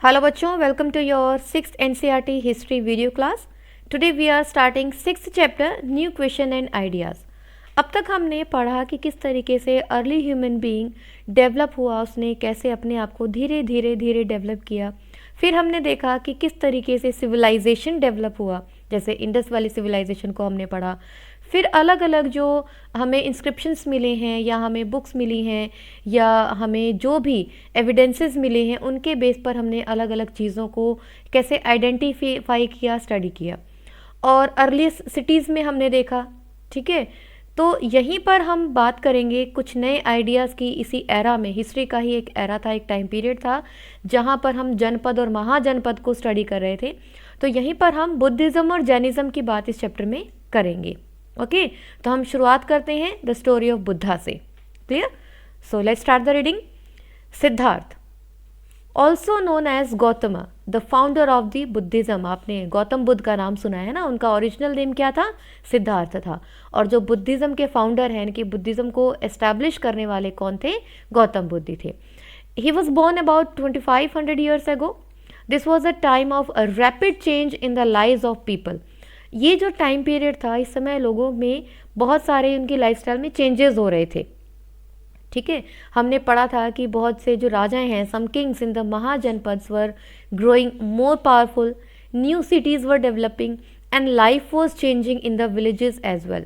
Hello बच्चों, welcome to your 6th NCERT history video class. Today we are starting 6th chapter, new questions and ideas. अब तक हमने पढ़ा कि किस तरीके से अर्ली ह्यूमन बीइंग डेवलप हुआ, उसने कैसे अपने आप को धीरे धीरे धीरे डेवलप किया। फिर हमने देखा कि किस तरीके से सिविलाइजेशन डेवलप हुआ, जैसे इंडस वाली सिविलाइजेशन को हमने पढ़ा। फिर अलग अलग जो हमें इंस्क्रिप्शंस मिले हैं या हमें बुक्स मिली हैं या हमें जो भी एविडेंसेस मिले हैं, उनके बेस पर हमने अलग अलग चीज़ों को कैसे आइडेंटिफाई किया, स्टडी किया। और अर्ली सिटीज़ में हमने देखा, ठीक है। तो यहीं पर हम बात करेंगे कुछ नए आइडियाज़ की। इसी एरा में, हिस्ट्री का ही एक एरा था, एक टाइम पीरियड था जहाँ पर हम जनपद और महाजनपद को स्टडी कर रहे थे। तो यहीं पर हम बुद्धिज़्म और जैनिज़्म की बात इस चैप्टर में करेंगे। ओके, तो हम शुरुआत करते हैं द स्टोरी ऑफ बुद्धा से। Clear? So let's start the reading. Siddhartha, also known as Gautam, the founder of the Buddhism. आपने गौतम बुद्ध का नाम सुना है ना, उनका ओरिजिनल नेम क्या था? सिद्धार्थ था। और जो बुद्धिज़्म के फाउंडर हैं, कि बुद्धिज़्म को एस्टैब्लिश करने वाले कौन थे? गौतम बुद्ध थे। He was born about 2500 years ago. This was a time of a rapid change in the lives of people. ये जो टाइम पीरियड था, इस समय लोगों में बहुत सारे उनकी लाइफस्टाइल में चेंजेस हो रहे थे। ठीक है, हमने पढ़ा था कि बहुत से जो राजाएं हैं, some kings in the mahajanapadas were growing more powerful, new cities were developing and life was changing in the villages as well.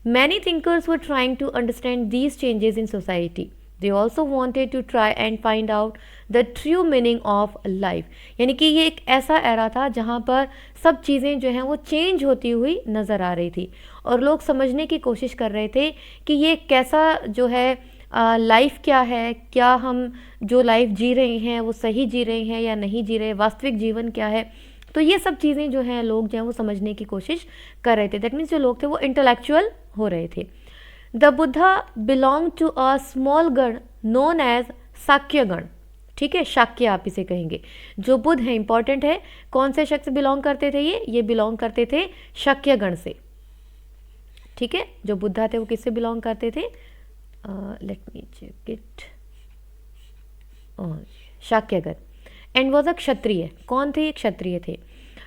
Many thinkers were trying to understand these changes in society. They also wanted to try and find out the true meaning of life। यानी कि ये एक ऐसा era था जहाँ पर सब चीज़ें जो हैं वो चेंज होती हुई नज़र आ रही थी और लोग समझने की कोशिश कर रहे थे कि ये कैसा जो है लाइफ क्या है, क्या हम जो लाइफ जी रहे हैं वो सही जी रहे हैं या नहीं जी रहे, वास्तविक जीवन क्या है। तो ये सब चीज़ें जो हैं लोग जो हैं वो समझने की कोशिश कर रहे थे। दैट मीन्स जो लोग थे वो इंटेलेक्चुअल हो रहे थे। The Buddha belong to a small gana known as Shakya gana. ठीक है, शाक्य आप इसे कहेंगे। जो बुद्ध है, इंपॉर्टेंट है, कौन से शख्स बिलोंग करते थे? ये बिलोंग करते थे शाक्य गण से। ठीक है, जो बुद्धा थे वो किससे बिलोंग करते थे? Let me check it. Shakya gana. And was a Kshatriya. कौन थे? क्षत्रिय थे।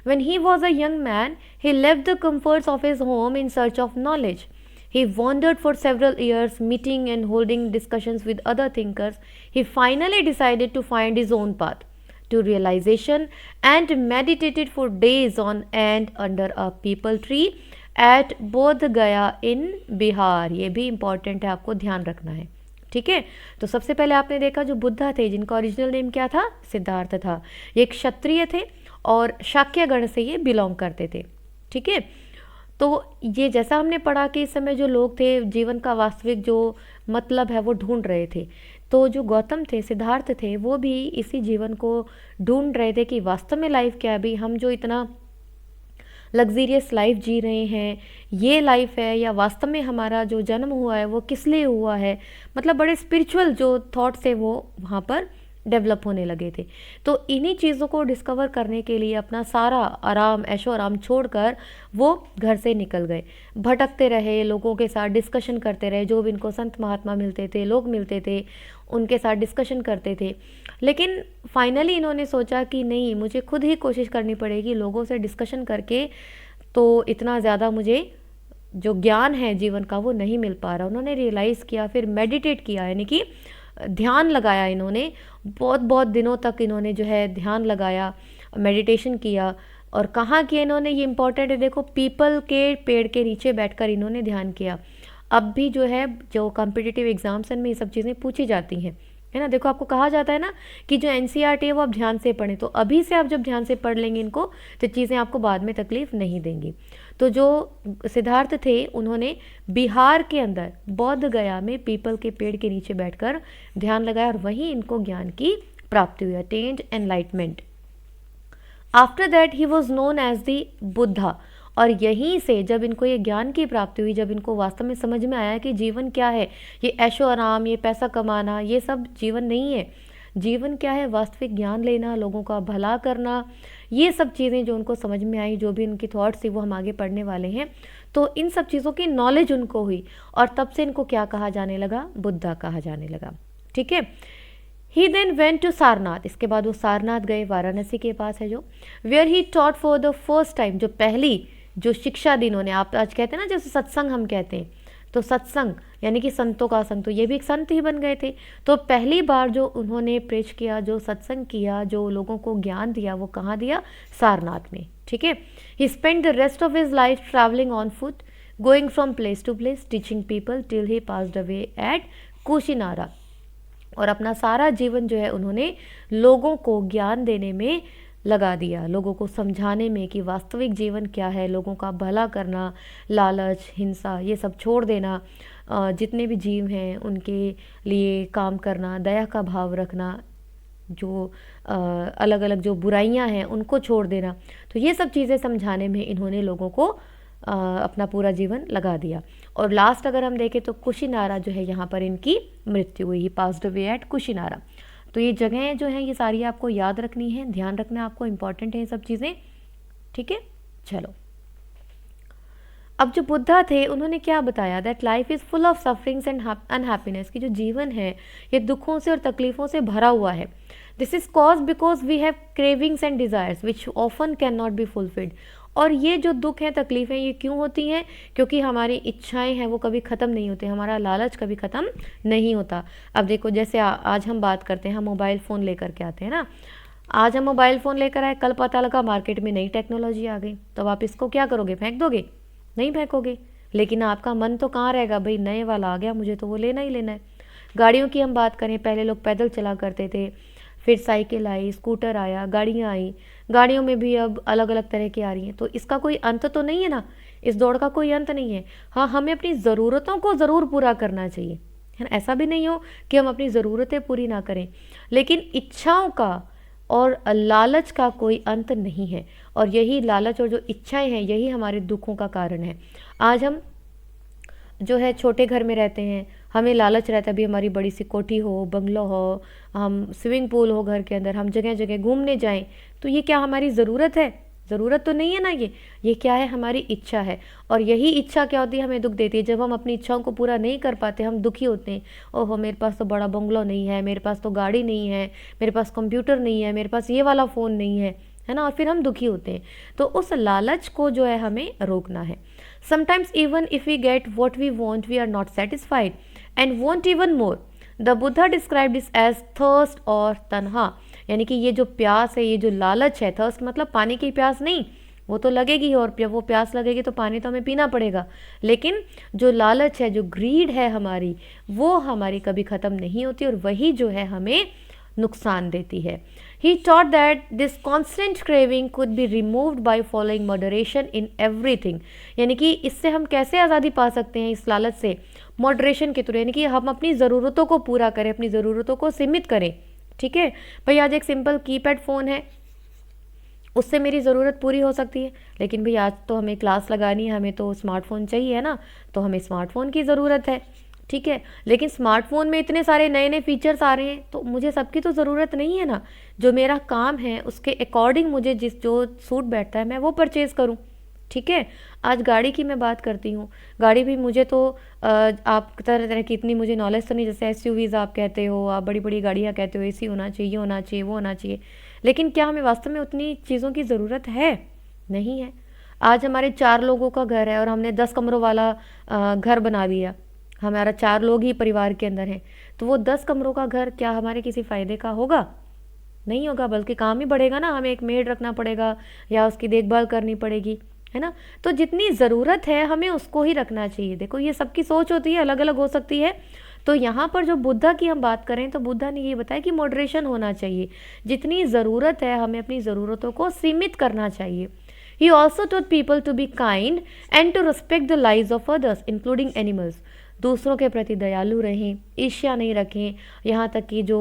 When he was a young man, he left the comforts of his home in search of knowledge. He wandered for several years, meeting and holding discussions with other thinkers. He finally decided to find his own path to realization and meditated for days on end under a peepal tree at Bodh Gaya in Bihar। ये भी important है, आपको ध्यान रखना है। ठीक है, तो सबसे पहले आपने देखा जो बुद्धा थे, जिनका ओरिजिनल नेम क्या था? सिद्धार्थ था। ये क्षत्रिय थे और शाक्य गण से ये बिलोंग करते थे। ठीक है, तो ये जैसा हमने पढ़ा कि इस समय जो लोग थे जीवन का वास्तविक जो मतलब है वो ढूंढ रहे थे। तो जो गौतम थे, सिद्धार्थ थे, वो भी इसी जीवन को ढूंढ रहे थे कि वास्तव में लाइफ क्या है। भी हम जो इतना लग्जीरियस लाइफ जी रहे हैं, ये लाइफ है या वास्तव में हमारा जो जन्म हुआ है वो किस लिए हुआ है। मतलब बड़े स्पिरिचुअल जो थॉट्स है वो वहाँ पर डेवलप होने लगे थे। तो इन्हीं चीज़ों को डिस्कवर करने के लिए अपना सारा आराम, ऐशो आराम छोड़कर वो घर से निकल गए। भटकते रहे, लोगों के साथ डिस्कशन करते रहे, जो भी इनको संत महात्मा मिलते थे, लोग मिलते थे, उनके साथ डिस्कशन करते थे। लेकिन फाइनली इन्होंने सोचा कि नहीं, मुझे खुद ही कोशिश करनी पड़ेगी। लोगों से डिस्कशन करके तो इतना ज़्यादा मुझे जो ज्ञान है जीवन का वो नहीं मिल पा रहा। उन्होंने रियलाइज़ किया, फिर मेडिटेट किया, यानी कि ध्यान लगाया। इन्होंने बहुत बहुत दिनों तक इन्होंने जो है ध्यान लगाया, मेडिटेशन किया। और कहाँ किया इन्होंने? ये इंपॉर्टेंट है, देखो, पीपल के पेड़ के नीचे बैठकर इन्होंने ध्यान किया। अब भी जो है जो कॉम्पिटिटिव एग्जाम्स में ये सब चीज़ें पूछी जाती हैं, है ना। देखो, आपको कहा जाता है ना कि जो एनसीईआरटी है वो आप ध्यान से पढ़ें। तो अभी से आप जब ध्यान से पढ़ लेंगे इनको, तो चीज़ें आपको बाद में तकलीफ नहीं देंगी। तो जो सिद्धार्थ थे, उन्होंने बिहार के अंदर बौद्ध गया में पीपल के पेड़ के नीचे बैठकर ध्यान लगाया और वहीं इनको ज्ञान की प्राप्ति हुई, attained enlightenment. After that he was known as the Buddha. और यहीं से जब इनको ये ज्ञान की प्राप्ति हुई, जब इनको वास्तव में समझ में आया कि जीवन क्या है, ये ऐशो आराम, ये पैसा कमाना, ये सब जीवन नहीं है। जीवन क्या है? वास्तविक ज्ञान लेना, लोगों का भला करना, ये सब चीज़ें जो उनको समझ में आई, जो भी उनकी थॉट्स थी वो हम आगे पढ़ने वाले हैं। तो इन सब चीज़ों की नॉलेज उनको हुई और तब से इनको क्या कहा जाने लगा? बुद्धा कहा जाने लगा। ठीक है, ही देन वेंट टू सारनाथ, इसके बाद वो सारनाथ गए, वाराणसी के पास है जो, where he taught for the first time, जो पहली जो शिक्षा दी इन्होंने, आप आज कहते हैं ना जैसे सत्संग हम कहते हैं, तो सत्संग यानी कि संतों का संग, तो ये भी एक संत ही बन गए थे। तो पहली बार जो उन्होंने प्रेच किया, जो सत्संग किया, जो लोगों को ज्ञान दिया, वो कहाँ दिया? सारनाथ में। ठीक है। He spend the rest of his life travelling on foot, going from place to place, teaching people till he passed away at Kushinara. और अपना सारा जीवन जो है उन्होंने लोगों को ज्ञान देने में लगा दिया, लोगों को समझाने में कि वास्तविक जीवन क्या है, लोगों का भला करना, लालच, हिंसा, ये सब छोड़ देना, जितने भी जीव हैं उनके लिए काम करना, दया का भाव रखना, जो अलग अलग जो बुराइयां हैं उनको छोड़ देना। तो ये सब चीज़ें समझाने में इन्होंने लोगों को अपना पूरा जीवन लगा दिया। और लास्ट अगर हम देखें तो कुशीनारा जो है, यहाँ पर इनकी मृत्यु हुई, पास्ड अवे एट कुशीनारा। तो ये जगहें जो हैं ये सारी आपको याद रखनी है, ध्यान रखना आपको, इम्पॉर्टेंट है ये सब चीज़ें। ठीक है, चलो अब जो बुद्धा थे उन्होंने क्या बताया? That life is full of sufferings and unhappiness, कि जो जीवन है ये दुखों से और तकलीफ़ों से भरा हुआ है। This is cause because we have cravings and desires which often can not be fulfilled. और ये जो दुख हैं, तकलीफ़ें, ये क्यों होती हैं? क्योंकि हमारी इच्छाएं हैं वो कभी ख़त्म नहीं होती, हमारा लालच कभी ख़त्म नहीं होता। अब देखो जैसे आज हम बात करते हैं, हम मोबाइल फ़ोन लेकर के आते हैं ना, आज हम मोबाइल फ़ोन लेकर आए, कल पता लगा मार्केट में नई टेक्नोलॉजी आ गई, तो आप इसको क्या करोगे? फेंक दोगे? नहीं फेंकोगे। लेकिन आपका मन तो कहाँ रहेगा? भाई नए वाला आ गया, मुझे तो वो लेना ही लेना है। गाड़ियों की हम बात करें, पहले लोग पैदल चला करते थे, फिर साइकिल आई, स्कूटर आया, गाड़ियाँ आई, गाड़ियों में भी अब अलग अलग तरह की आ रही हैं। तो इसका कोई अंत तो नहीं है ना, इस दौड़ का कोई अंत नहीं है। हाँ, हमें अपनी ज़रूरतों को ज़रूर पूरा करना चाहिए, है ना, ऐसा भी नहीं हो कि हम अपनी ज़रूरतें पूरी ना करें, लेकिन इच्छाओं का और लालच का कोई अंत नहीं है। और यही लालच और जो इच्छाएं हैं यही हमारे दुखों का कारण है। आज हम जो है छोटे घर में रहते हैं, हमें लालच रहता है भी हमारी बड़ी सी कोठी हो, बंगलो हो, हम स्विमिंग पूल हो घर के अंदर, हम जगह जगह घूमने जाएं। तो ये क्या हमारी ज़रूरत है? ज़रूरत तो नहीं है ना, ये क्या है? हमारी इच्छा है। और यही इच्छा क्या होती है? हमें दुख देती है। जब हम अपनी इच्छाओं को पूरा नहीं कर पाते, हम दुखी होते हैं। ओहो, मेरे पास तो बड़ा बंगलो नहीं है, मेरे पास तो गाड़ी नहीं है, मेरे पास कंप्यूटर नहीं है, मेरे पास ये वाला फ़ोन नहीं है ना, और फिर हम दुखी होते हैं। तो उस लालच को जो है हमें रोकना है। Sometimes even if we get what we want, we are not satisfied and want even more. The Buddha describe this as thirst और तन्हा, यानी कि ये जो प्यास है, ये जो लालच है, थर्स्ट मतलब पानी की प्यास नहीं, वो तो लगेगी, और जब वो प्यास लगेगी तो पानी तो हमें पीना पड़ेगा, लेकिन जो लालच है, जो ग्रीड है हमारी, वो हमारी कभी ख़त्म नहीं होती, और वही जो है हमें नुकसान देती है। He taught that this constant craving could be removed by following moderation in everything, यानी कि इससे हम कैसे आज़ादी पा सकते हैं इस लालच से? मॉडरेशन के थ्रू, यानी कि हम अपनी ज़रूरतों को पूरा करें, अपनी ज़रूरतों को सीमित करें। ठीक है भाई, आज एक सिंपल कीपैड फ़ोन है, उससे मेरी ज़रूरत पूरी हो सकती है, लेकिन भाई आज तो हमें क्लास लगानी है, हमें तो स्मार्टफोन चाहिए है ना, तो हमें स्मार्टफोन की ज़रूरत है। ठीक है, लेकिन स्मार्टफोन में इतने सारे नए नए फीचर्स आ रहे हैं, तो मुझे सबकी तो ज़रूरत नहीं है ना। जो मेरा काम है उसके अकॉर्डिंग मुझे जो सूट बैठता है मैं वो परचेज़ करूं। ठीक है, आज गाड़ी की मैं बात करती हूँ, गाड़ी भी मुझे तो आप तरह तरह की इतनी मुझे नॉलेज तो नहीं, जैसे SUVs आप कहते हो, आप बड़ी बड़ी गाड़ियाँ कहते हो, AC होना चाहिए, ये होना चाहिए, वो होना चाहिए, लेकिन क्या हमें वास्तव में उतनी चीज़ों की ज़रूरत है? नहीं है। आज हमारे 4 लोगों का घर है और हमने 10 कमरों वाला घर बना दिया, हमारा 4 लोग ही परिवार के अंदर हैं, तो वो 10 कमरों का घर क्या हमारे किसी फ़ायदे का होगा? नहीं होगा, बल्कि काम ही बढ़ेगा ना, हमें एक मेड रखना पड़ेगा या उसकी देखभाल करनी पड़ेगी, है ना। तो जितनी ज़रूरत है हमें उसको ही रखना चाहिए। देखो ये सबकी सोच होती है, अलग अलग हो सकती है। तो यहाँ पर जो बुद्धा की हम बात करें तो बुद्धा ने ये बताया कि मॉडरेशन होना चाहिए, जितनी ज़रूरत है हमें अपनी ज़रूरतों को सीमित करना चाहिए। He also taught people to be kind and to respect the lives of others, including animals. दूसरों के प्रति दयालु रहें, ईर्ष्या नहीं रखें, यहाँ तक कि जो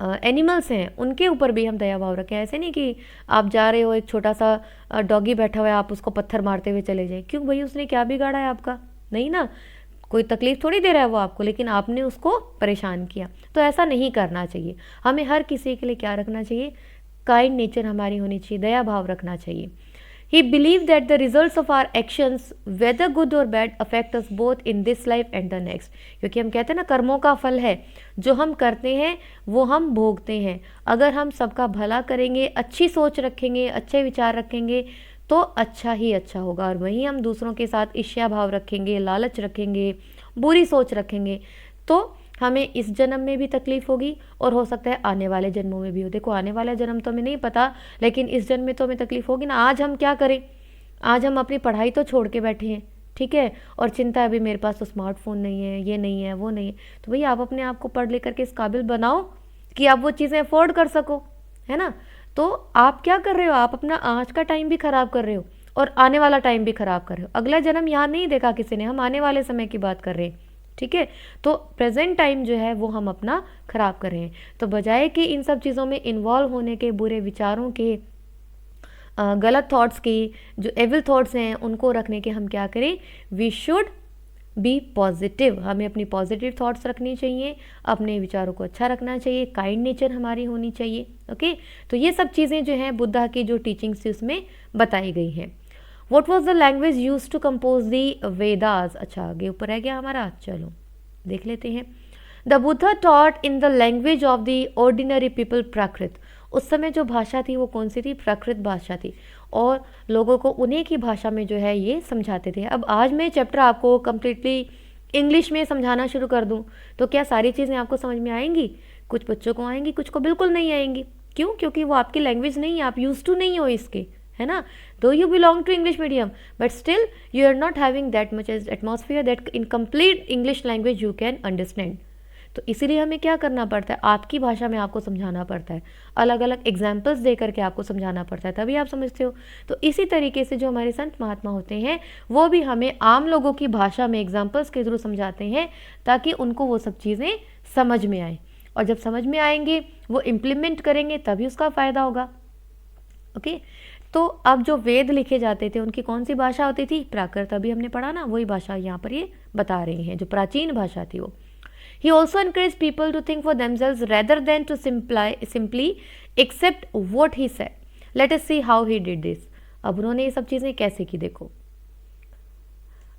एनिमल्स हैं उनके ऊपर भी हम दया भाव रखें। ऐसे नहीं कि आप जा रहे हो, एक छोटा सा डॉगी बैठा हुआ है, आप उसको पत्थर मारते हुए चले जाएं। क्यों भाई, उसने क्या बिगाड़ा है आपका? नहीं ना, कोई तकलीफ थोड़ी दे रहा है वो आपको, लेकिन आपने उसको परेशान किया। तो ऐसा नहीं करना चाहिए। हमें हर किसी के लिए क्या रखना चाहिए? काइंड नेचर हमारी होनी चाहिए, दया भाव रखना चाहिए। He believed that the results of our actions, whether good or bad, affect us both in this life and the next. क्योंकि हम कहते हैं ना, कर्मों का फल है, जो हम करते हैं वो हम भोगते हैं। अगर हम सबका भला करेंगे, अच्छी सोच रखेंगे, अच्छे विचार रखेंगे तो अच्छा ही अच्छा होगा, और वहीं हम दूसरों के साथ ईर्ष्या भाव रखेंगे, लालच रखेंगे, बुरी सोच रखेंगे तो हमें इस जन्म में भी तकलीफ होगी और हो सकता है आने वाले जन्मों में भी हो। देखो, आने वाला जन्म तो हमें नहीं पता, लेकिन इस जन्म में तो हमें तकलीफ होगी ना। आज हम क्या करें, आज हम अपनी पढ़ाई तो छोड़ के बैठे हैं, ठीक है, और चिंता है अभी मेरे पास तो स्मार्टफोन नहीं है, ये नहीं है, वो नहीं है। तो भैया आप अपने आप को पढ़ ले करके इस काबिल बनाओ कि आप वो चीज़ें अफोर्ड कर सको, है ना। तो आप क्या कर रहे हो, आप अपना आज का टाइम भी ख़राब कर रहे हो और आने वाला टाइम भी ख़राब कर रहे हो। अगला जन्म यहाँ नहीं देखा किसी ने, हम आने वाले समय की बात कर रहे हैं, ठीक है। तो प्रेजेंट टाइम जो है वो हम अपना ख़राब कर रहे हैं। तो बजाय कि इन सब चीज़ों में इन्वॉल्व होने के, बुरे विचारों के, गलत थॉट्स की, जो एविल थॉट्स हैं उनको रखने के, हम क्या करें, वी शुड बी पॉजिटिव। हमें अपनी पॉजिटिव थॉट्स रखनी चाहिए, अपने विचारों को अच्छा रखना चाहिए, काइंड नेचर हमारी होनी चाहिए। ओके, तो ये सब चीज़ें जो हैं बुद्धा की जो टीचिंग्स थी उसमें बताई गई हैं। What was the language used to compose the Vedas? अच्छा, आगे ऊपर है क्या हमारा, चलो देख लेते हैं। The Buddha taught in the language of the ordinary people, प्राकृत। उस समय जो भाषा थी वो कौन सी थी, प्राकृत भाषा थी, और लोगों को उन्हीं की भाषा में जो है ये समझाते थे। अब आज मैं चैप्टर आपको कम्प्लीटली इंग्लिश में समझाना शुरू कर दूँ तो क्या सारी चीज़ें आपको समझ में आएंगी? कुछ बच्चों को आएंगी, कुछ को बिल्कुल नहीं आएंगी। क्यों? क्योंकि वो आपकी लैंग्वेज नहीं है, आप यूज टू नहीं हो इसके, है ना। Though you belong to English medium but still you are not having that much as atmosphere that in complete English language you can understand. तो इसीलिए हमें क्या करना पड़ता है, आपकी भाषा में आपको समझाना पड़ता है, अलग अलग एग्जाम्पल्स दे करके आपको समझाना पड़ता है, तभी आप समझते हो। तो इसी तरीके से जो हमारे संत महात्मा होते हैं वो भी हमें आम लोगों की भाषा में एग्जाम्पल्स के थ्रू समझाते हैं ताकि उनको वो सब चीज़ें समझ में आए, और जब समझ में आएंगे वो इम्प्लीमेंट करेंगे तभी उसका फ़ायदा होगा। ओके, तो अब जो वेद लिखे जाते थे उनकी कौन सी भाषा होती थी, प्राकृत। अभी हमने पढ़ा ना, वही भाषा यहाँ पर ये बता रही हैं, जो प्राचीन भाषा थी वो। He also encouraged people to think for themselves rather than to simply accept what he said. Let us see how he did this. अब उन्होंने ये सब चीज़ें कैसे की, देखो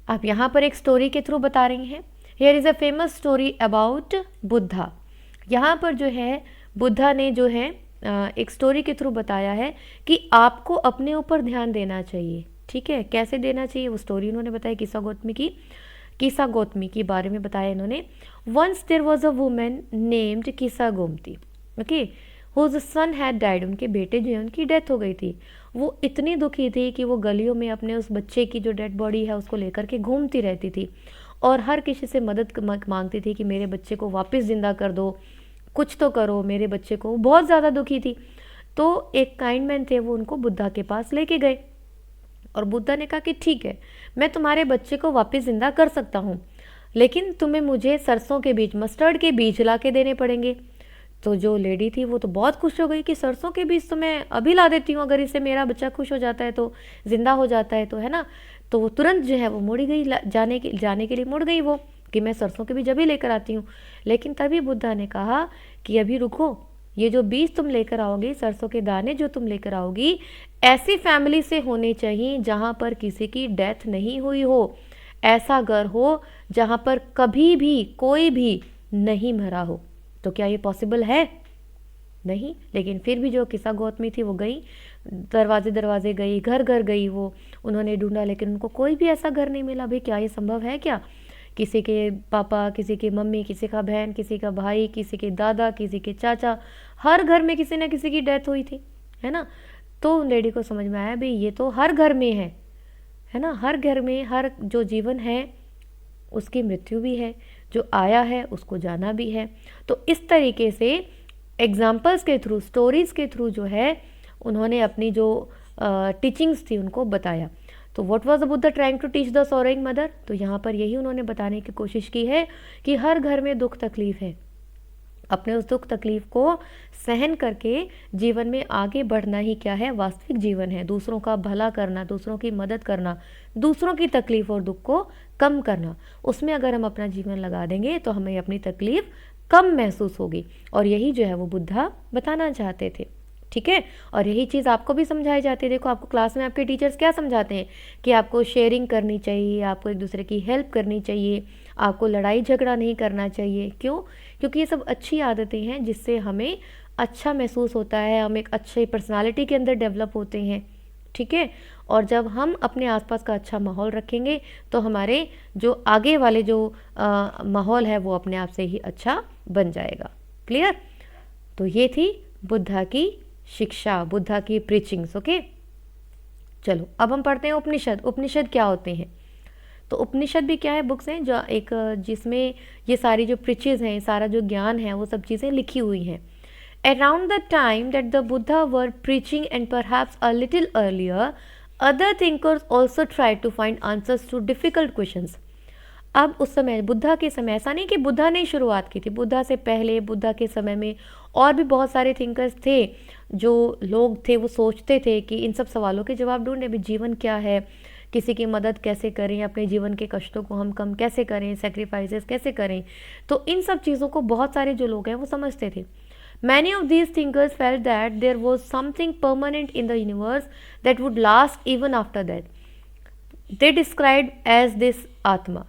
आप यहाँ पर एक स्टोरी के थ्रू बता रही हैं। Here is a famous story about Buddha. यहाँ पर जो है बुद्धा ने जो है एक स्टोरी के थ्रू बताया है कि आपको अपने ऊपर ध्यान देना चाहिए, ठीक है। कैसे देना चाहिए वो स्टोरी उन्होंने बताया, किसा गौतमी के बारे में बताया इन्होंने। Once there was a woman named Kisa Gomati, okay, whose son had died. उनके बेटे जो है उनकी डेथ हो गई थी। वो इतनी दुखी थी कि वो गलियों में अपने उस बच्चे की जो डेड बॉडी है उसको लेकर के घूमती रहती थी और हर किसी से मदद मांगती थी कि मेरे बच्चे को वापस जिंदा कर दो, कुछ तो करो मेरे बच्चे को। बहुत ज़्यादा दुखी थी। तो एक काइंड मैन थे, वो उनको बुद्धा के पास लेके गए और बुद्धा ने कहा कि ठीक है, मैं तुम्हारे बच्चे को वापस जिंदा कर सकता हूँ, लेकिन तुम्हें मुझे सरसों के बीज, मस्टर्ड के बीज ला के देने पड़ेंगे। तो जो लेडी थी वो तो बहुत खुश हो गई कि सरसों के बीज तो मैं अभी ला देती हूँ, अगर इससे मेरा बच्चा खुश हो जाता है तो, जिंदा हो जाता है तो, है ना। तो वो तुरंत जो है वो मुड़ गई, जाने के लिए मुड़ गई वो कि मैं सरसों के बीज अभी लेकर आती हूँ। लेकिन तभी बुद्धा ने कहा कि अभी रुको, ये जो बीज तुम लेकर आओगी, सरसों के दाने जो तुम लेकर आओगी, ऐसी फैमिली से होने चाहिए जहाँ पर किसी की डेथ नहीं हुई हो, ऐसा घर हो जहाँ पर कभी भी कोई भी नहीं मरा हो। तो क्या ये पॉसिबल है? नहीं। लेकिन फिर भी जो किसा गौतमी थी वो गई, दरवाजे गई, घर गई, वो उन्होंने ढूंढा लेकिन उनको कोई भी ऐसा घर नहीं मिला। भाई क्या ये संभव है क्या? किसी के पापा, किसी की मम्मी, किसी का बहन, किसी का भाई, किसी के दादा, किसी के चाचा, हर घर में किसी न किसी की डेथ हुई थी, है ना। तो लेडी को समझ में आया भाई ये तो हर घर में है ना, हर घर में हर जो जीवन है उसकी मृत्यु भी है, जो आया है उसको जाना भी है। तो इस तरीके से एग्जाम्पल्स के थ्रू, स्टोरीज के थ्रू जो है उन्होंने अपनी जो टीचिंग्स थी उनको बताया। तो what was the Buddha trying to teach the sorrowing mother? तो यहाँ पर यही उन्होंने बताने की कोशिश की है कि हर घर में दुख तकलीफ है, अपने उस दुख तकलीफ को सहन करके जीवन में आगे बढ़ना ही क्या है, वास्तविक जीवन है। दूसरों का भला करना, दूसरों की मदद करना, दूसरों की तकलीफ और दुख को कम करना, उसमें अगर हम अपना जीवन लगा देंगे तो हमें अपनी तकलीफ कम महसूस होगी। और यही जो है वो बुद्धा बताना चाहते थे, ठीक है। और यही चीज़ आपको भी समझाई जाती है। देखो आपको क्लास में आपके टीचर्स क्या समझाते हैं कि आपको शेयरिंग करनी चाहिए, आपको एक दूसरे की हेल्प करनी चाहिए, आपको लड़ाई झगड़ा नहीं करना चाहिए। क्यों? क्योंकि ये सब अच्छी आदतें हैं जिससे हमें अच्छा महसूस होता है, हम एक अच्छे पर्सनालिटी के अंदर डेवलप होते हैं। ठीक है। और जब हम अपने आसपास का अच्छा माहौल रखेंगे तो हमारे जो आगे वाले जो माहौल है वो अपने आप से ही अच्छा बन जाएगा। क्लियर? तो ये थी बुद्धा की शिक्षा, बुद्धा की प्रीचिंग्स। ओके, चलो अब हम पढ़ते हैं उपनिषद। उपनिषद क्या होते हैं? तो उपनिषद भी क्या है? बुक्स हैं जो एक जिसमें ये सारी जो प्रीचेज हैं, सारा जो ज्ञान है वो सब चीज़ें लिखी हुई हैं। Around the time that the Buddha were preaching and perhaps a little earlier, other thinkers also tried to find answers to difficult questions. अब उस समय बुद्धा के समय, ऐसा नहीं कि बुद्धा ने शुरुआत की थी, बुद्धा से पहले बुद्धा के समय में और भी बहुत सारे थिंकर्स थे। जो लोग थे वो सोचते थे कि इन सब सवालों के जवाब ढूंढने भी, जीवन क्या है, किसी की मदद कैसे करें, अपने जीवन के कष्टों को हम कम कैसे करें, सेक्रीफाइसेस कैसे करें। तो इन सब चीज़ों को बहुत सारे जो लोग हैं वो समझते थे। Many of these thinkers felt that there was something permanent in the universe that would last even after death. They described as this Atma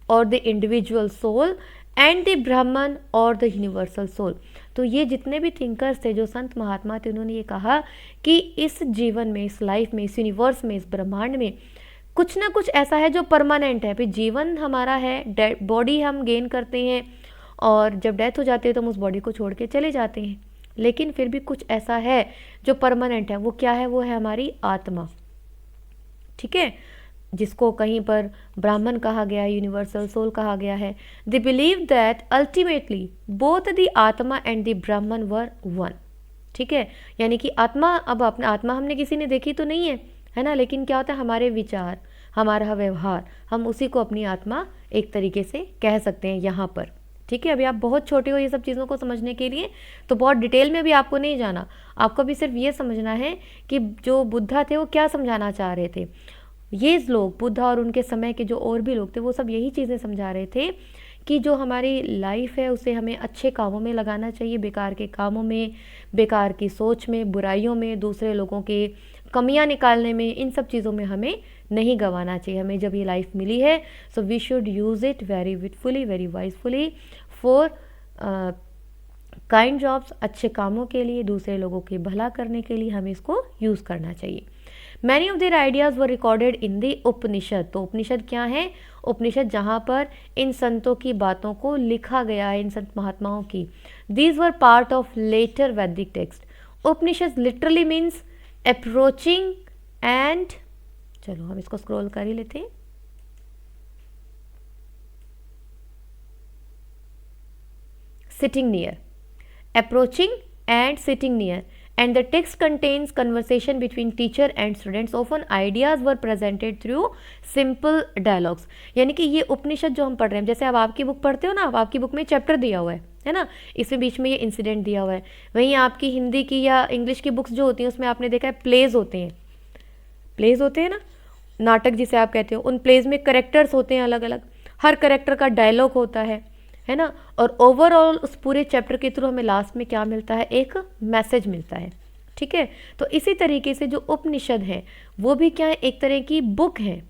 or the individual soul and the Brahman or the universal soul. तो ये जितने भी thinkers थे, जो संत महात्मा थे, उन्होंने ये कहा कि इस जीवन में, इस लाइफ में, इस यूनिवर्स में, इस ब्रह्मांड में कुछ ना कुछ ऐसा है जो परमानेंट है। फिर जीवन हमारा है, बॉडी हम गेन करते हैं और जब डेथ हो जाती है तो हम उस बॉडी को छोड़ के चले जाते हैं, लेकिन फिर भी कुछ ऐसा है जो परमानेंट है। वो क्या है? वो है हमारी आत्मा। ठीक है, जिसको कहीं पर ब्राह्मण कहा गया है, यूनिवर्सल सोल कहा गया है। They believe that ultimately both the आत्मा एंड द ब्राह्मण वर वन। ठीक है, यानी कि आत्मा, अब अपना आत्मा हमने किसी ने देखी तो नहीं है ना, लेकिन क्या होता है, हमारे विचार, हमारा व्यवहार, हम उसी को अपनी आत्मा एक तरीके से कह सकते हैं यहाँ पर। ठीक है, अभी आप बहुत छोटे हो ये सब चीज़ों को समझने के लिए, तो बहुत डिटेल में भी आपको नहीं जाना। आपको भी सिर्फ ये समझना है कि जो बुद्धा थे वो क्या समझाना चाह रहे थे। ये लोग, बुद्धा और उनके समय के जो और भी लोग थे, वो सब यही चीज़ें समझा रहे थे कि जो हमारी लाइफ है उसे हमें अच्छे कामों में लगाना चाहिए, बेकार के कामों में, बेकार की सोच में, बुराइयों में, दूसरे लोगों के कमियां निकालने में, इन सब चीज़ों में हमें नहीं गंवाना चाहिए। हमें जब ये लाइफ मिली है so we should use it very witfully, very wisefully for kind jobs, अच्छे कामों के लिए, दूसरे लोगों के भला करने के लिए हमें इसको यूज़ करना चाहिए। Many of their ideas were recorded in the Upanishad. तो उपनिषद क्या है? उपनिषद जहाँ पर इन संतों की बातों को लिखा गया है, इन संत महात्माओं की। These were part of later Vedic text. Upanishad literally means approaching and, चलो हम इसको स्क्रॉल कर ही लेते हैं। Sitting near, approaching and sitting near, and the text contains conversation between teacher and students. Often ideas were presented through simple dialogues. यानी कि ये उपनिषद जो हम पढ़ रहे हैं, जैसे अब आपकी बुक पढ़ते हो ना, अब आपकी बुक में चैप्टर दिया हुआ है ना, इसमें बीच में ये इंसिडेंट दिया हुआ है। वहीं आपकी हिंदी की या इंग्लिश की बुक्स जो होती हैं उसमें आपने देखा है प्लेज होते हैं, प्लेज होते हैं ना, नाटक जिसे आप कहते हो। उन प्लेज में करेक्टर्स होते हैं अलग अलग, हर करेक्टर का डायलॉग होता है ना। और ओवरऑल उस पूरे चैप्टर के थ्रू हमें लास्ट में क्या मिलता है? एक मैसेज मिलता है। ठीक है, तो इसी तरीके से जो उपनिषद है वो भी क्या है? एक तरह की बुक है।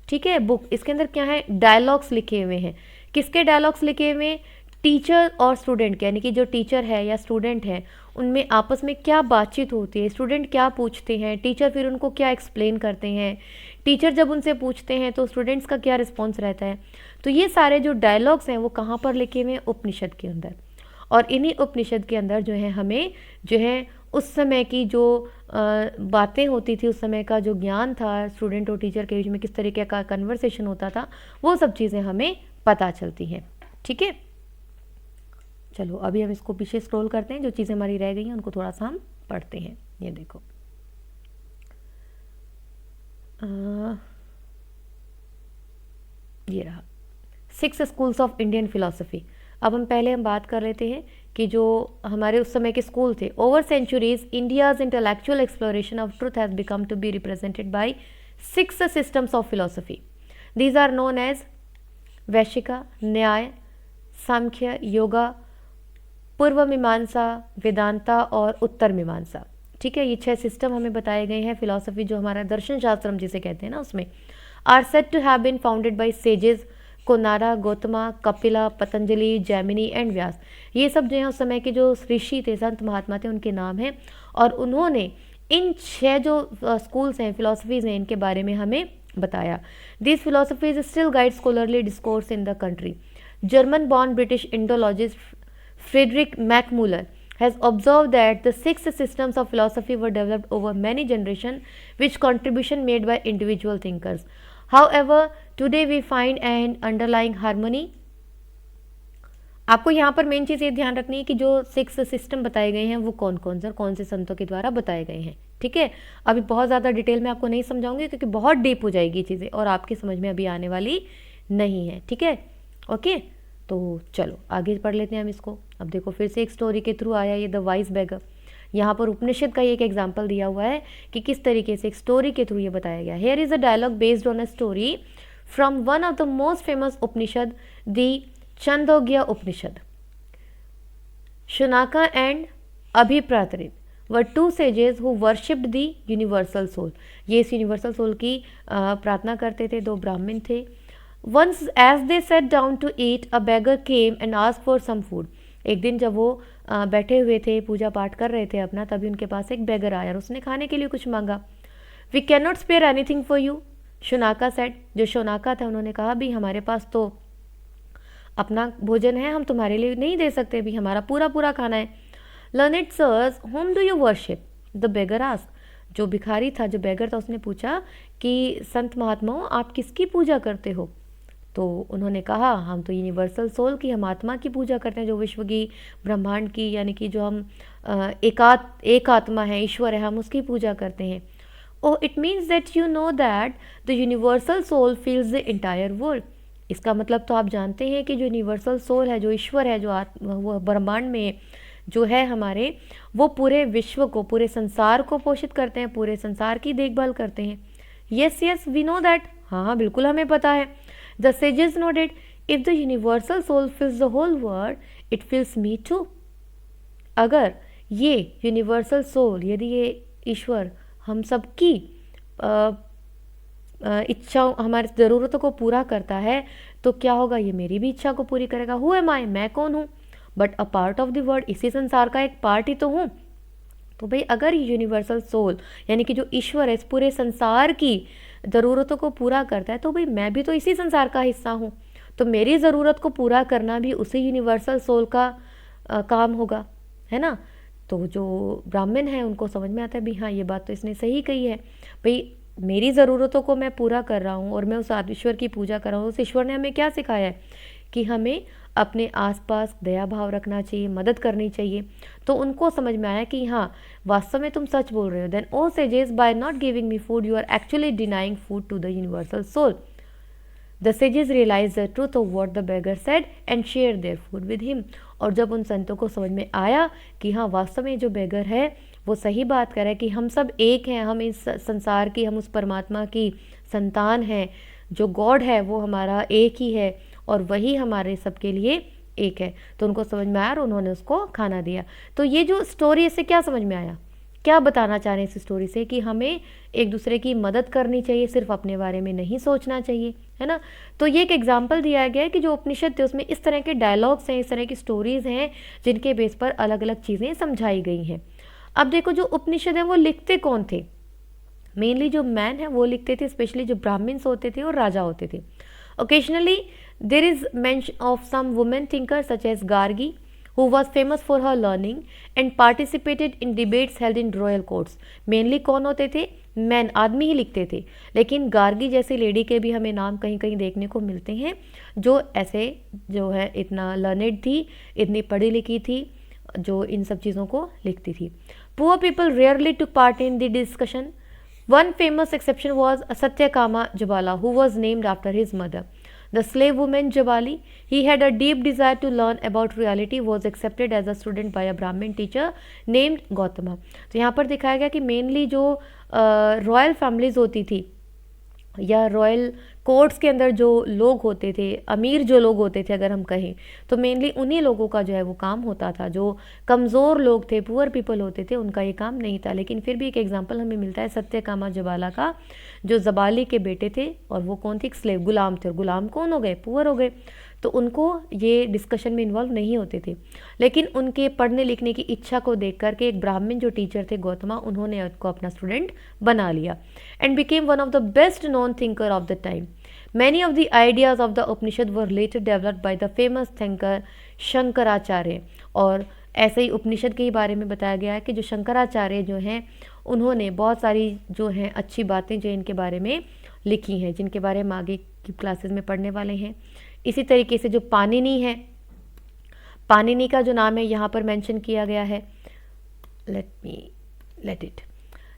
ठीक है, बुक, इसके अंदर क्या है? डायलॉग्स लिखे हुए हैं। किसके डायलॉग्स लिखे हुए हैं? टीचर और स्टूडेंट के, यानी कि जो टीचर है या स्टूडेंट है उनमें आपस में क्या बातचीत होती है, स्टूडेंट क्या पूछते हैं, टीचर फिर उनको क्या एक्सप्लेन करते हैं, टीचर जब उनसे पूछते हैं तो स्टूडेंट्स का क्या रिस्पॉन्स रहता है। तो ये सारे जो डायलॉग्स हैं वो कहाँ पर लिखे हुए हैं? उपनिषद के अंदर। और इन्हीं उपनिषद के अंदर जो है हमें जो है उस समय की जो बातें होती थी, उस समय का जो ज्ञान था, स्टूडेंट और टीचर के बीच में किस तरीके का कन्वर्सेशन होता था, वो सब चीज़ें हमें पता चलती हैं। ठीक है, चलो अभी हम इसको पीछे स्क्रॉल करते हैं, जो चीज़ें हमारी रह गई हैं उनको थोड़ा सा हम पढ़ते हैं। ये देखो, ये रहा 6 स्कूल्स ऑफ इंडियन फिलॉसफी। अब हम बात कर लेते हैं कि जो हमारे उस समय के स्कूल थे। Over centuries India's intellectual exploration of truth has become to be represented by 6 systems of philosophy. These are known as Vaishika, Nyaya, Sankhya, yoga, पूर्व मीमांसा, वेदांता और उत्तर मीमांसा। ठीक है, ये 6 सिस्टम हमें बताए गए हैं फिलॉसफी, जो हमारा दर्शन शास्त्र हम जिसे कहते हैं ना, उसमें are said to have been founded by sages Kanada, Gautama, Kapila, Patanjali, Jaimini and Vyasa. ये सब जो है उस समय के जो ऋषि थे, संत महात्मा थे, उनके नाम हैं, और उन्होंने इन 6 जो स्कूल्स हैं, फिलोसफीज हैं, इनके बारे में हमें बताया। This philosophies still guide scholarly discourse in the country. German born British Indologist Friedrich Max Muller has observed that the 6 systems of philosophy were developed over many generations, which contribution made by individual thinkers. However, today we find an underlying harmony. आपको यहाँ पर main चीज़ ये ध्यान रखनी है कि जो 6 system बताए गए हैं वो कौन कौन से और कौन से संतों के द्वारा बताए गए हैं। ठीक है, अभी बहुत ज़्यादा डिटेल में आपको नहीं समझाऊंगी क्योंकि बहुत डीप हो जाएगी चीज़ें और आपकी समझ में अभी आने वाली नहीं है। ठीक है, ओके, तो चलो आगे पढ़ लेते हैं हम इसको। अब देखो फिर से एक स्टोरी के थ्रू आया ये द वाइज बेगर। यहाँ पर उपनिषद का एक एग्जाम्पल दिया हुआ है कि किस तरीके से एक स्टोरी के थ्रू ये बताया गया। Here is a dialogue based on a story from one of the most famous Upanishad, the Chandogya Upanishad. Shaunaka and Abhipratarin were 2 sages who worshipped the universal soul। ये इस यूनिवर्सल सोल की प्रार्थना करते थे, 2 ब्राह्मण थे। Once as they sat down to eat, a beggar came and asked for some food। एक दिन जब वो बैठे हुए थे, पूजा पाठ कर रहे थे अपना, तभी उनके पास एक बेगर आया और उसने खाने के लिए कुछ मांगा। We cannot spare anything for you, शुनाका said। जो शुनाका था उन्होंने कहा भी हमारे पास तो अपना भोजन है, हम तुम्हारे लिए नहीं दे सकते, भी हमारा पूरा पूरा खाना है। Learned sirs, whom do you worship? The beggar asked। जो भिखारी था, जो बेगर था, उसने पूछा कि संत महात्माओं आप किसकी पूजा करते हो? तो उन्होंने कहा हम तो यूनिवर्सल सोल की, हम आत्मा की पूजा करते हैं, जो विश्व की, ब्रह्मांड की, यानी कि जो हम एक आत्मा है, ईश्वर है, हम उसकी पूजा करते हैं। Oh it means that you know that the universal soul fills the entire world. इसका मतलब तो आप जानते हैं कि जो यूनिवर्सल सोल है, जो ईश्वर है, जो वो ब्रह्मांड में जो है हमारे, वो पूरे विश्व को, पूरे संसार को पोषित करते हैं, पूरे संसार की देखभाल करते हैं। Yes yes we know that. हाँ हाँ बिल्कुल हमें पता है। The sages noted, if the universal soul fills the whole world, it fills me too। अगर ये यूनिवर्सल सोल, यदि ये ईश्वर हम सबकी इच्छाओं, हमारी ज़रूरतों को पूरा करता है, तो क्या होगा, ये मेरी भी इच्छा को पूरी करेगा। हु एम आई, मैं कौन हूँ? But a part of the world, इसी संसार का एक पार्ट ही तो हूँ। तो भाई अगर ये यूनिवर्सल सोल यानी कि जो ईश्वर है इस पूरे संसार की ज़रूरतों को पूरा करता है, तो भाई मैं भी तो इसी संसार का हिस्सा हूँ, तो मेरी ज़रूरत को पूरा करना भी उसी यूनिवर्सल सोल का काम होगा, है ना। तो जो ब्राह्मण है उनको समझ में आता है भी हाँ ये बात तो इसने सही कही है, भाई मेरी ज़रूरतों को मैं पूरा कर रहा हूँ और मैं उस ईश्वर की पूजा कर रहा हूँ। उस ईश्वर ने हमें क्या सिखाया है कि हमें अपने आसपास दया भाव रखना चाहिए, मदद करनी चाहिए। तो उनको समझ में आया कि हाँ वास्तव में तुम सच बोल रहे हो। Then O sages, by not giving me food you are actually denying food to the universal soul. The sages realise the truth of what the beggar said and share their food with him. और जब उन संतों को समझ में आया कि हाँ वास्तव में जो बेगर है वो सही बात कर रहा है कि हम सब एक हैं, हम इस संसार की, हम उस परमात्मा की संतान हैं, जो गॉड है वो हमारा एक ही है और वही हमारे सबके लिए एक है। तो उनको समझ में आया और उन्होंने उसको खाना दिया। तो ये जो स्टोरी, इससे क्या समझ में आया, क्या बताना चाह रहे हैं इस स्टोरी से, कि हमें एक दूसरे की मदद करनी चाहिए, सिर्फ अपने बारे में नहीं सोचना चाहिए, है ना। तो ये एक एग्जाम्पल दिया गया है कि जो उपनिषद थे उसमें इस तरह के डायलॉग्स हैं, इस तरह की स्टोरीज़ हैं जिनके बेस पर अलग अलग चीज़ें समझाई गई हैं। अब देखो जो उपनिषद हैं वो लिखते कौन थे? मेनली जो मैन है वो लिखते थे, स्पेशली जो ब्राह्मण्स होते थे और राजा होते थे। Occasionally there is mention of some women thinkers such as Gargi, who was famous for her learning and participated in debates held in royal courts। Mainly कौन होते थे? मैन, आदमी ही लिखते थे, लेकिन गार्गी जैसी लेडी के भी हमें नाम कहीं कहीं देखने को मिलते हैं, जो ऐसे जो है इतना लर्नेड थी, इतनी पढ़ी लिखी थी, जो इन सब चीज़ों को लिखती थी। Poor people rarely took part in the discussion. One famous exception was Satyakama Jabala, who was named after his mother. The slave woman Jabali, he had a deep desire to learn about reality, was accepted as a student by a Brahmin teacher named Gautama। तो यहाँ पर दिखाया गया कि mainly जो royal families होती थी या रॉयल कोर्ट्स के अंदर जो लोग होते थे, अमीर जो लोग होते थे अगर हम कहें, तो मेनली उन्हीं लोगों का जो है वो काम होता था। जो कमज़ोर लोग थे, पुअर पीपल होते थे, उनका ये काम नहीं था। लेकिन फिर भी एक एग्जांपल हमें मिलता है सत्यकामा जबाला का, जो जबाली के बेटे थे, और वो कौन थे? एक स्लेव, गुलाम थे। और गुलाम कौन हो गए? पुअर हो गए। तो उनको ये डिस्कशन में इन्वॉल्व नहीं होते थे। लेकिन उनके पढ़ने लिखने की इच्छा को देख करके एक ब्राह्मण जो टीचर थे गौतमा, उन्होंने उसको अपना स्टूडेंट बना लिया and became one of the best known thinker of the time. Many of the ideas of the Upanishad were later developed by the famous thinker Shankaracharya. और ऐसे ही उपनिषद के बारे में बताया गया है कि जो शंकराचार्य जो हैं, उन्होंने बहुत सारी जो हैं अच्छी बातें जो इनके बारे में लिखी हैं, जिनके बारे में आगे की क्लासेस में पढ़ने वाले हैं। इसी तरीके से जो पाणिनि है, पाणिनि का जो नाम है यहाँ पर मेंशन किया गया है, let it.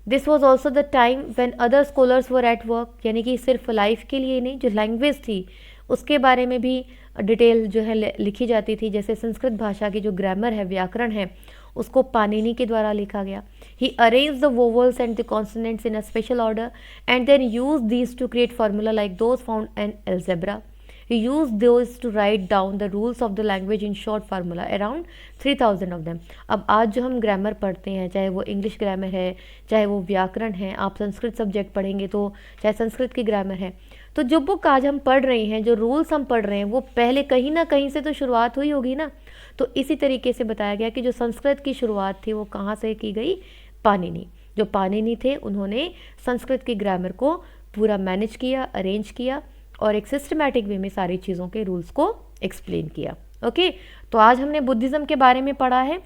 This was also the time when other scholars were at work, यानी कि सिर्फ लाइफ के लिए नहीं, जो लैंग्वेज थी उसके बारे में भी डिटेल जो है लिखी जाती थी। जैसे संस्कृत भाषा की जो ग्रामर है, व्याकरण है, उसको पाणिनि के द्वारा लिखा गया। He arrange the vowels and the consonants in a special order and then use these to create formula like those found in algebra. He used those to write down the rules of the language in short formula, around 3000 of them. अब आज जो हम grammar पढ़ते हैं, चाहे वो English grammar है, चाहे वो व्याकरण है, आप संस्कृत सब्जेक्ट पढ़ेंगे तो चाहे संस्कृत की ग्रामर है, तो जो बुक आज हम पढ़ रहे हैं, जो रूल्स हम पढ़ रहे हैं, वो पहले कहीं ना कहीं से तो शुरुआत हुई होगी ना। तो इसी तरीके से बताया गया कि जो संस्कृत की शुरुआत थी वो कहाँ से की गई? पाणिनि। जो पाणिनि थे, उन्होंने संस्कृत की ग्रामर को पूरा मैनेज किया, अरेंज किया और एक सिस्टमैटिक वे में सारी चीज़ों के रूल्स को एक्सप्लेन किया। ओके, तो आज हमने बुद्धिज़्म के बारे में पढ़ा है।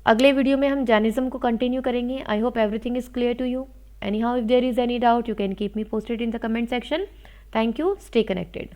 अगले वीडियो में हम जैनिज्म को कंटिन्यू करेंगे। I hope everything is clear to you. Anyhow if there is any doubt you can keep me posted in the comment section. Thank you, stay connected.